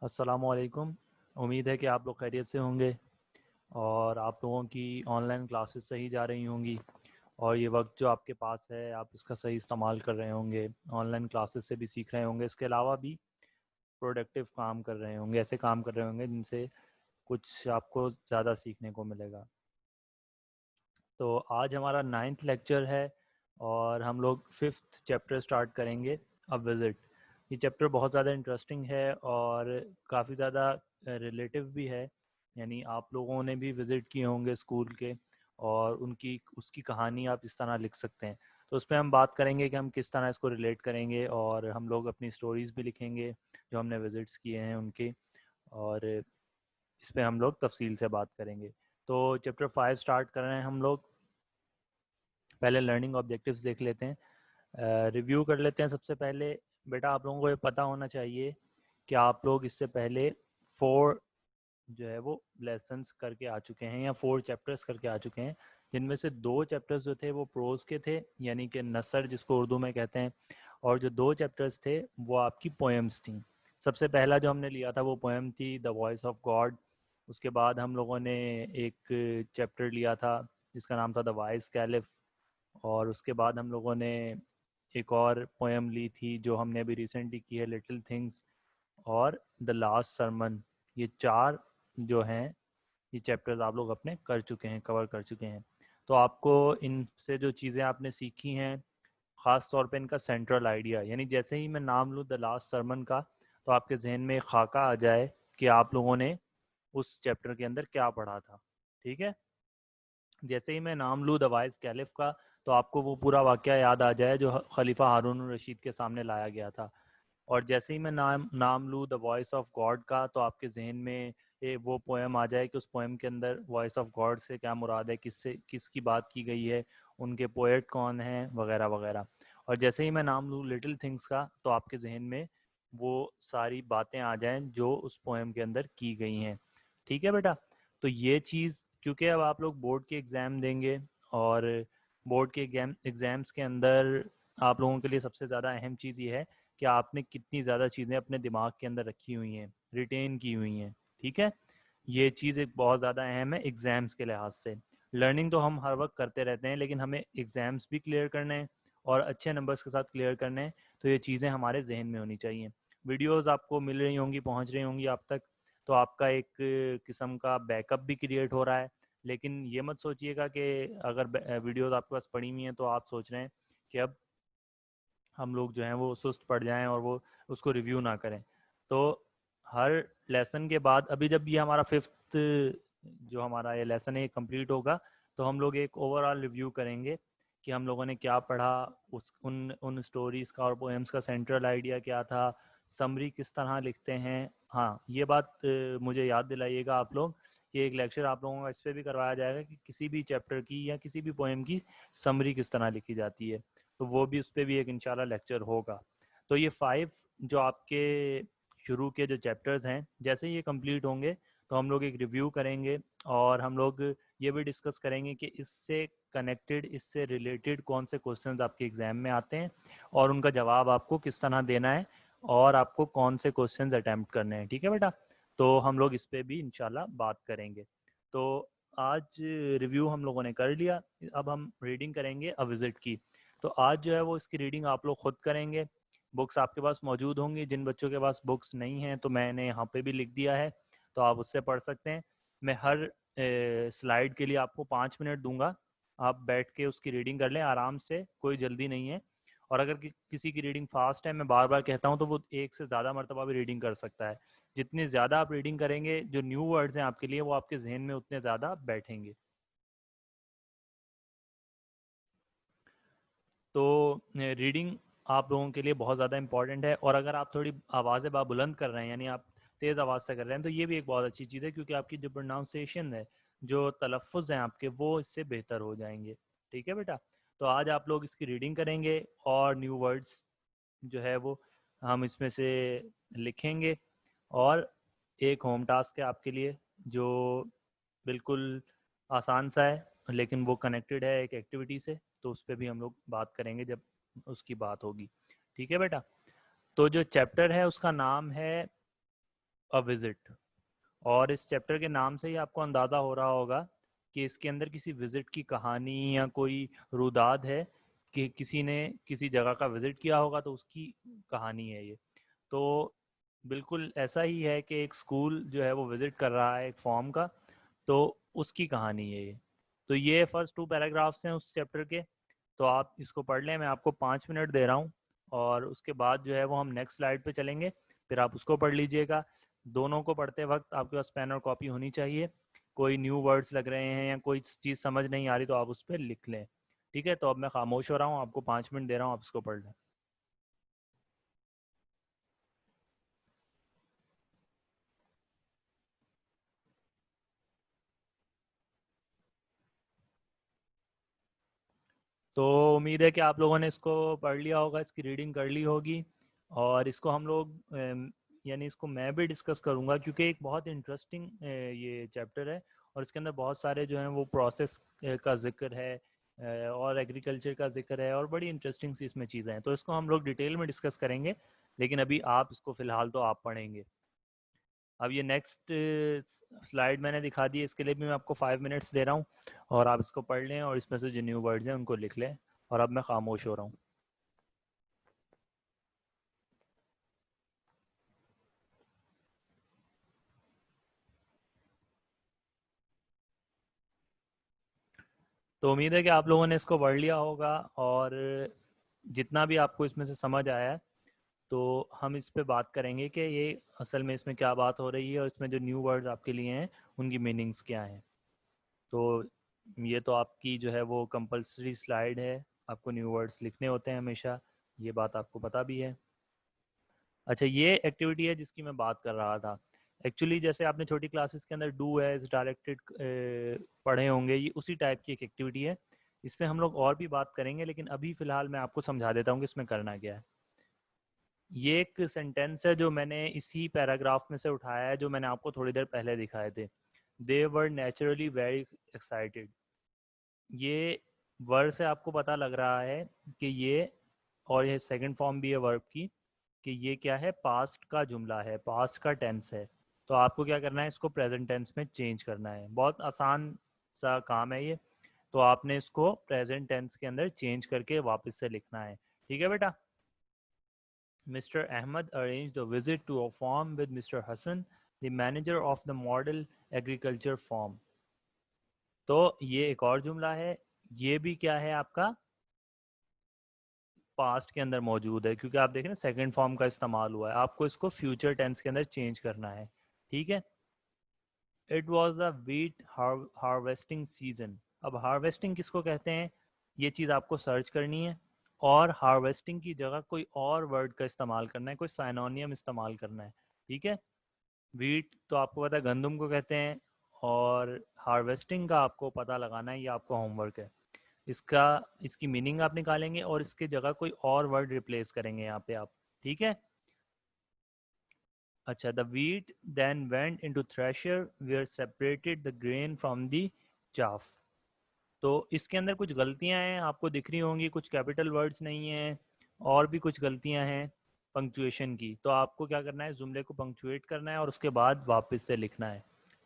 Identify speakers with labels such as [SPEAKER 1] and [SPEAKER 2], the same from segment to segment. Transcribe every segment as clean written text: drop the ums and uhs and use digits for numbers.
[SPEAKER 1] अस्सलामुअलैकुम। उम्मीद है कि आप लोग खैरियत से होंगे और आप लोगों की ऑनलाइन क्लासेस सही जा रही होंगी और ये वक्त जो आपके पास है आप इसका सही इस्तेमाल कर रहे होंगे। ऑनलाइन क्लासेस से भी सीख रहे होंगे, इसके अलावा भी प्रोडक्टिव काम कर रहे होंगे, ऐसे काम कर रहे होंगे जिनसे कुछ आपको ज़्यादा सीखने को मिलेगा। तो आज हमारा 9th लेक्चर है और हम लोग 5th चैप्टर स्टार्ट करेंगे, अ विज़िट। ये चैप्टर बहुत ज़्यादा इंटरेस्टिंग है और काफ़ी ज़्यादा रिलेटिव भी है, यानी आप लोगों ने भी विज़िट किए होंगे स्कूल के और उनकी उसकी कहानी आप इस तरह लिख सकते हैं। तो उस पर हम बात करेंगे कि हम किस तरह इसको रिलेट करेंगे और हम लोग अपनी स्टोरीज़ भी लिखेंगे जो हमने विज़िट्स किए हैं उनके, और इस पर हम लोग तफसील से बात करेंगे। तो चैप्टर 5 स्टार्ट कर रहे हैं हम लोग। पहले लर्निंग ऑब्जेक्टिव्स देख लेते हैं, रिव्यू कर लेते हैं। सबसे पहले बेटा आप लोगों को ये पता होना चाहिए कि आप लोग इससे पहले 4 जो है वो लेसन्स करके आ चुके हैं या 4 चैप्टर्स करके आ चुके हैं, जिनमें से 2 चैप्टर्स जो थे वो प्रोज के थे, यानी कि नसर जिसको उर्दू में कहते हैं, और जो 2 चैप्टर्स थे वो आपकी पोएम्स थी। सबसे पहला जो हमने लिया था वो पोएम थी द वॉइस ऑफ गॉड। उसके बाद हम लोगों ने एक चैप्टर लिया था जिसका नाम था द वाइस कैलिफ, और उसके बाद हम लोगों ने एक और पोएम ली थी जो हमने अभी रिसेंटली की है, लिटिल थिंग्स और द लास्ट सरमन। ये 4 जो हैं ये चैप्टर्स आप लोग अपने कर चुके हैं, कवर कर चुके हैं। तो आपको इनसे जो चीज़ें आपने सीखी हैं, ख़ास तौर पे इनका सेंट्रल आइडिया, यानी जैसे ही मैं नाम लूँ द लास्ट सरमन का तो आपके जहन में एक खाका आ जाए कि आप लोगों ने उस चैप्टर के अंदर क्या पढ़ा था। ठीक है, जैसे ही मैं नाम लूँ द वाइस कैलिफ का तो आपको वो पूरा वाक़या याद आ जाए जो खलीफा हारून रशीद के सामने लाया गया था। और जैसे ही मैं नाम लूँ द वॉइस ऑफ गॉड का तो आपके जहन में वो पोएम आ जाए कि उस पोएम के अंदर वॉइस ऑफ गॉड से क्या मुराद है, किससे किसकी बात की गई है, उनके पोएट कौन हैं, वगैरह वगैरह। और जैसे ही मैं नाम लूँ लिटिल थिंग्स का तो आपके जहन में वो सारी बातें आ जाएं जो उस पोएम के अंदर की गई हैं। ठीक है बेटा, तो ये चीज़ क्योंकि अब आप लोग बोर्ड के एग्ज़ाम देंगे और बोर्ड के एग्ज़ाम्स के अंदर आप लोगों के लिए सबसे ज़्यादा अहम चीज़ ये है कि आपने कितनी ज़्यादा चीज़ें अपने दिमाग के अंदर रखी हुई हैं, रिटेन की हुई हैं। ठीक है, ये चीज़ एक बहुत ज़्यादा अहम है एग्ज़ाम्स के लिहाज से। लर्निंग तो हम हर वक्त करते रहते हैं, लेकिन हमें एग्ज़ाम्स भी क्लियर करने हैं और अच्छे नंबर्स के साथ क्लियर करने हैं, तो ये चीज़ें हमारे जहन में होनी चाहिए। वीडियोज़ आपको मिल रही होंगी, पहुँच रही होंगी आप तक, तो आपका एक किस्म का बैकअप भी क्रिएट हो रहा है। लेकिन ये मत सोचिएगा कि अगर वीडियोज़ आपके पास पड़ी हुई हैं तो आप सोच रहे हैं कि अब हम लोग जो हैं वो सुस्त पड़ जाएं और वो उसको रिव्यू ना करें। तो हर लेसन के बाद अभी जब ये हमारा 5th जो हमारा ये लेसन है ये कंप्लीट होगा तो हम लोग एक ओवरऑल रिव्यू करेंगे कि हम लोगों ने क्या पढ़ा, उस उन उन स्टोरीज़ का और पोएम्स का सेंट्रल आइडिया क्या था, समरी किस तरह लिखते हैं। हाँ, ये बात मुझे याद दिलाइएगा आप लोग कि एक लेक्चर आप लोगों का इस पर भी करवाया जाएगा कि किसी भी चैप्टर की या किसी भी पोएम की समरी किस तरह लिखी जाती है, तो वो भी उस पर भी एक इंशाल्लाह लेक्चर होगा। तो ये 5 जो आपके शुरू के जो चैप्टर्स हैं जैसे ही ये कंप्लीट होंगे तो हम लोग एक रिव्यू करेंगे और हम लोग ये भी डिस्कस करेंगे कि इससे कनेक्टेड, इससे रिलेटेड कौन से क्वेश्चंस आपके एग्ज़ाम में आते हैं और उनका जवाब आपको किस तरह देना है और आपको कौन से क्वेश्चंस अटैम्प्ट करने हैं। ठीक है बेटा, तो हम लोग इस पर भी इंशाल्लाह बात करेंगे। तो आज रिव्यू हम लोगों ने कर लिया, अब हम रीडिंग करेंगे अ विज़िट की। तो आज जो है वो इसकी रीडिंग आप लोग खुद करेंगे। बुक्स आपके पास मौजूद होंगी, जिन बच्चों के पास बुक्स नहीं हैं तो मैंने यहाँ पे भी लिख दिया है, तो आप उससे पढ़ सकते हैं। मैं हर स्लाइड के लिए आपको 5 मिनट दूंगा, आप बैठ के उसकी रीडिंग कर लें आराम से, कोई जल्दी नहीं है। और अगर किसी की रीडिंग फास्ट है, मैं बार बार कहता हूँ, तो वो एक से ज़्यादा मरतबा भी रीडिंग कर सकता है। जितनी ज़्यादा आप रीडिंग करेंगे, जो न्यू वर्ड्स हैं आपके लिए वो आपके जहन में उतने ज़्यादा बैठेंगे। तो रीडिंग आप लोगों के लिए बहुत ज़्यादा इंपॉर्टेंट है, और अगर आप थोड़ी आवाज़ें बुलंद कर रहे हैं, यानी आप तेज़ आवाज़ से कर रहे हैं, तो ये भी एक बहुत अच्छी चीज़ है क्योंकि आपकी जो प्रोनाउंसिएशन है, जो तलफ़ुज़ हैं आपके, वो इससे बेहतर हो जाएंगे। ठीक है बेटा, तो आज आप लोग इसकी रीडिंग करेंगे और न्यू वर्ड्स जो है वो हम इसमें से लिखेंगे। और एक होम टास्क है आपके लिए जो बिल्कुल आसान सा है, लेकिन वो कनेक्टेड है एक एक्टिविटी से, तो उस पर भी हम लोग बात करेंगे जब उसकी बात होगी। ठीक है बेटा, तो जो चैप्टर है उसका नाम है अ विजिट। और इस चैप्टर के नाम से ही आपको अंदाज़ा हो रहा होगा कि इसके अंदर किसी विजिट की कहानी या कोई रुदाद है कि किसी ने किसी जगह का विजिट किया होगा तो उसकी कहानी है ये। तो बिल्कुल ऐसा ही है कि एक स्कूल जो है वो विजिट कर रहा है एक फॉर्म का, तो उसकी कहानी है ये। तो ये फर्स्ट 2 पैराग्राफ्स हैं उस चैप्टर के। तो आप इसको पढ़ लें, मैं आपको 5 मिनट दे रहा हूँ, और उसके बाद जो है वो हम नेक्स्ट स्लाइड पे चलेंगे, फिर आप उसको पढ़ लीजिएगा। दोनों को पढ़ते वक्त आपके पास पेन और कॉपी होनी चाहिए। कोई न्यू वर्ड्स लग रहे हैं या कोई चीज़ समझ नहीं आ रही तो आप उस पर लिख लें। ठीक है, तो अब मैं खामोश हो रहा हूँ, आपको 5 मिनट दे रहा हूँ, आप इसको पढ़ लें। तो उम्मीद है कि आप लोगों ने इसको पढ़ लिया होगा, इसकी रीडिंग कर ली होगी, और इसको हम लोग यानी इसको मैं भी डिस्कस करूँगा क्योंकि एक बहुत इंटरेस्टिंग ये चैप्टर है, और इसके अंदर बहुत सारे जो हैं वो प्रोसेस का जिक्र है, और एग्रीकल्चर का जिक्र है, और बड़ी इंटरेस्टिंग सी इसमें चीज़ें हैं। तो इसको हम लोग डिटेल में डिस्कस करेंगे, लेकिन अभी आप इसको फ़िलहाल तो आप पढ़ेंगे। अब ये नेक्स्ट स्लाइड मैंने दिखा दी है, इसके लिए भी मैं आपको 5 मिनट्स दे रहा हूँ, और आप इसको पढ़ लें और इसमें से जो न्यू वर्ड्स हैं उनको लिख लें। और अब मैं खामोश हो रहा हूँ। तो उम्मीद है कि आप लोगों ने इसको पढ़ लिया होगा, और जितना भी आपको इसमें से समझ आया है तो हम इस पे बात करेंगे कि ये असल में इसमें क्या बात हो रही है, और इसमें जो न्यू वर्ड्स आपके लिए हैं उनकी मीनिंग्स क्या हैं। तो ये तो आपकी जो है वो कंपलसरी स्लाइड है, आपको न्यू वर्ड्स लिखने होते हैं हमेशा, ये बात आपको पता भी है। अच्छा, ये एक्टिविटी है जिसकी मैं बात कर रहा था। एक्चुअली जैसे आपने छोटी क्लासेस के अंदर डू एज डायरेक्टेड पढ़े होंगे, ये उसी टाइप की एक एक्टिविटी है। इस पर हम लोग और भी बात करेंगे, लेकिन अभी फ़िलहाल मैं आपको समझा देता हूँ कि इसमें करना क्या है। ये एक सेंटेंस है जो मैंने इसी पैराग्राफ में से उठाया है, जो मैंने आपको थोड़ी देर पहले दिखाए थे। दे वर नेचुरली वेरी एक्साइटेड। ये वर्ड से आपको पता लग रहा है कि ये, और ये सेकंड फॉर्म भी है वर्ब की, कि ये क्या है, पास्ट का जुमला है, पास्ट का टेंस है। तो आपको क्या करना है, इसको प्रेजेंट टेंस में चेंज करना है। बहुत आसान सा काम है ये। तो आपने इसको प्रेजेंट टेंस के अंदर चेंज करके वापस से लिखना है। ठीक है बेटा। Mr. Ahmed arranged a visit to a farm with Mr. Hassan, the manager of the model agriculture farm. तो ये एक और जुमला है। ये भी क्या है आपका, पास्ट के अंदर मौजूद है, क्योंकि आप देखें ना सेकंड फॉर्म का इस्तेमाल हुआ है। आपको इसको फ्यूचर टेंस के अंदर चेंज करना है। ठीक है। It was a wheat harvesting season. अब हार्वेस्टिंग किसको कहते हैं, ये चीज़ आपको सर्च करनी है, और हार्वेस्टिंग की जगह कोई और वर्ड का इस्तेमाल करना है, कोई साइनोनियम इस्तेमाल करना है। ठीक है। वीट तो आपको पता है गंदम को कहते हैं, और हार्वेस्टिंग का आपको पता लगाना है, ये आपका होमवर्क है। इसका इसकी मीनिंग आप निकालेंगे और इसके जगह कोई और वर्ड रिप्लेस करेंगे यहाँ पे आप। ठीक है। अच्छा, the wheat then went into thresher where separated the grain from the chaff. तो इसके अंदर कुछ गलतियां हैं, आपको दिख रही होंगी, कुछ कैपिटल वर्ड्स नहीं हैं, और भी कुछ गलतियां हैं पंक्चुएशन की। तो आपको क्या करना है, जुमले को पंक्चुएट करना है और उसके बाद वापस से लिखना है।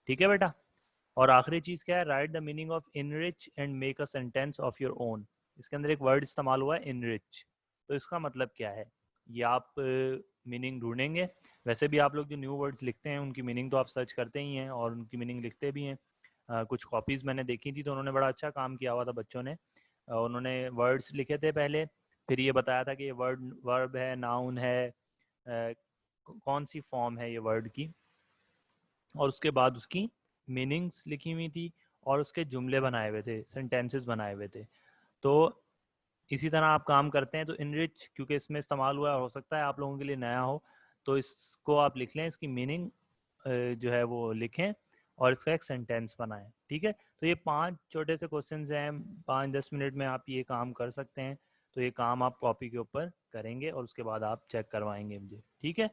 [SPEAKER 1] ठीक है बेटा। और आखिरी चीज़ क्या है, right the meaning of enrich and make a sentence of your own. इसके अंदर एक वर्ड इस्तेमाल हुआ है इनरिच, तो इसका मतलब क्या है, ये आप मीनिंग ढूंढेंगे। वैसे भी आप लोग जो न्यू वर्ड्स लिखते हैं उनकी मीनिंग तो आप सर्च करते ही हैं और उनकी मीनिंग लिखते भी हैं। कुछ कॉपीज़ मैंने देखी थी तो उन्होंने बड़ा अच्छा काम किया हुआ था बच्चों ने। उन्होंने वर्ड्स लिखे थे पहले, फिर ये बताया था कि ये वर्ड वर्ब है, नाउन है, कौन सी फॉर्म है ये वर्ड की, और उसके बाद उसकी मीनिंग्स लिखी हुई थी, और उसके जुमले बनाए हुए थे, सेंटेंसेस बनाए हुए थे। तो इसी तरह आप काम करते हैं तो इनरिच क्योंकि इसमें इस्तेमाल हुआ है, हो सकता है आप लोगों के लिए नया हो, तो इसको आप लिख लें, इसकी मीनिंग जो है वो लिखें, और इसका एक सेंटेंस बनाएं। ठीक है। तो ये 5 छोटे से क्वेश्चन हैं, 5-10 मिनट में आप ये काम कर सकते हैं। तो ये काम आप कॉपी के ऊपर करेंगे और उसके बाद आप चेक करवाएंगे मुझे। ठीक है।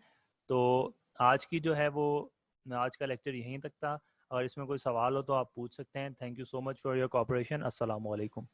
[SPEAKER 1] तो आज की जो है वो, आज का लेक्चर यहीं तक था। अगर इसमें कोई सवाल हो तो आप पूछ सकते हैं। Thank you so much for your cooperation. अस्सलाम वालेकुम।